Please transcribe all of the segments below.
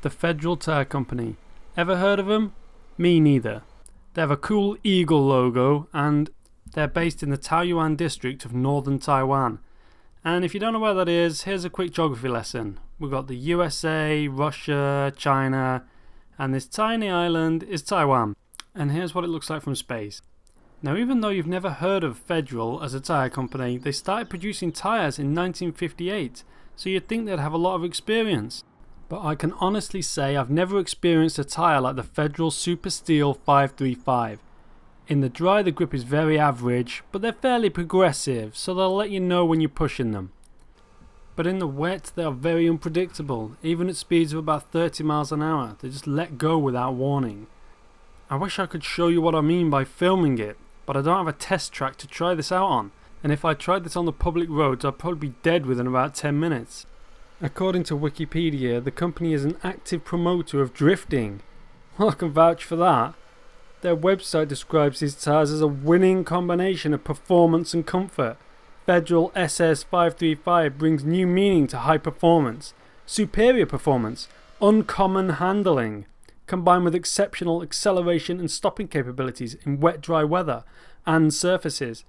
The Federal Tyre Company. Ever heard of them? Me neither. They have a cool eagle logo and they're based in the Taoyuan district of northern Taiwan. And if you don't know where that is, here's a quick geography lesson. We've got the USA, Russia, China, and this tiny island is Taiwan. And here's what it looks like from space. Now, even though you've never heard of Federal as a tyre company, they started producing tyres in 1958, so you'd think they'd have a lot of experience. But I can honestly say I've never experienced a tyre like the Federal Super Steel 535. In the dry the grip is very average, but they're fairly progressive, so they'll let you know when you're pushing them. But in the wet they are very unpredictable, even at speeds of about 30 miles an hour, they just let go without warning. I wish I could show you what I mean by filming it, but I don't have a test track to try this out on, and if I tried this on the public roads I'd probably be dead within about 10 minutes. According to Wikipedia, the company is an active promoter of drifting. Well, I can vouch for that. Their website describes these tyres as a winning combination of performance and comfort. Federal SS535 brings new meaning to high performance, superior performance, uncommon handling, combined with exceptional acceleration and stopping capabilities in wet dry weather and surfaces.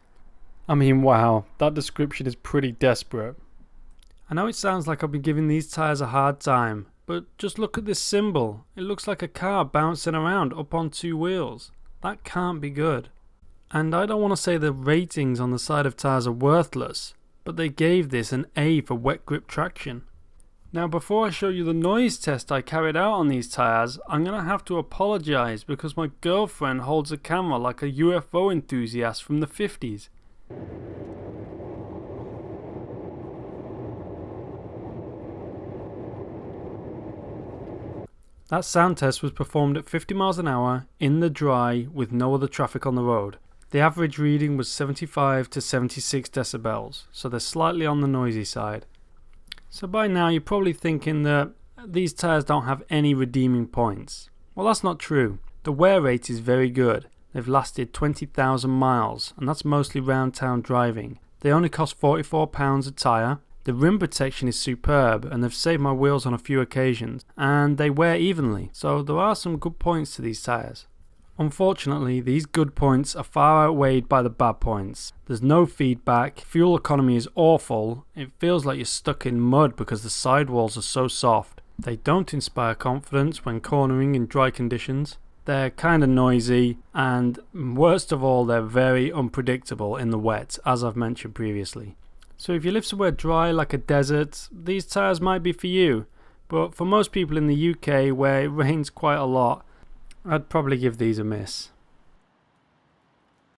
I mean, wow, that description is pretty desperate. I know it sounds like I've been giving these tyres a hard time, but just look at this symbol. It looks like a car bouncing around up on two wheels. That can't be good. And I don't want to say the ratings on the side of tyres are worthless, but they gave this an A for wet grip traction. Now, before I show you the noise test I carried out on these tyres, I'm going to have to apologise because my girlfriend holds a camera like a UFO enthusiast from the 50s. That sound test was performed at 50 miles an hour, in the dry, with no other traffic on the road. The average reading was 75 to 76 decibels, so they're slightly on the noisy side. So by now you're probably thinking that these tyres don't have any redeeming points. Well, that's not true. The wear rate is very good. They've lasted 20,000 miles, and that's mostly round town driving. They only cost £44 a tyre. The rim protection is superb, and they've saved my wheels on a few occasions, and they wear evenly, so there are some good points to these tyres. Unfortunately, these good points are far outweighed by the bad points. There's no feedback, fuel economy is awful, it feels like you're stuck in mud because the sidewalls are so soft. They don't inspire confidence when cornering in dry conditions. They're kinda noisy, and worst of all, they're very unpredictable in the wet, as I've mentioned previously. So if you live somewhere dry like a desert, these tyres might be for you, but for most people in the UK where it rains quite a lot, I'd probably give these a miss.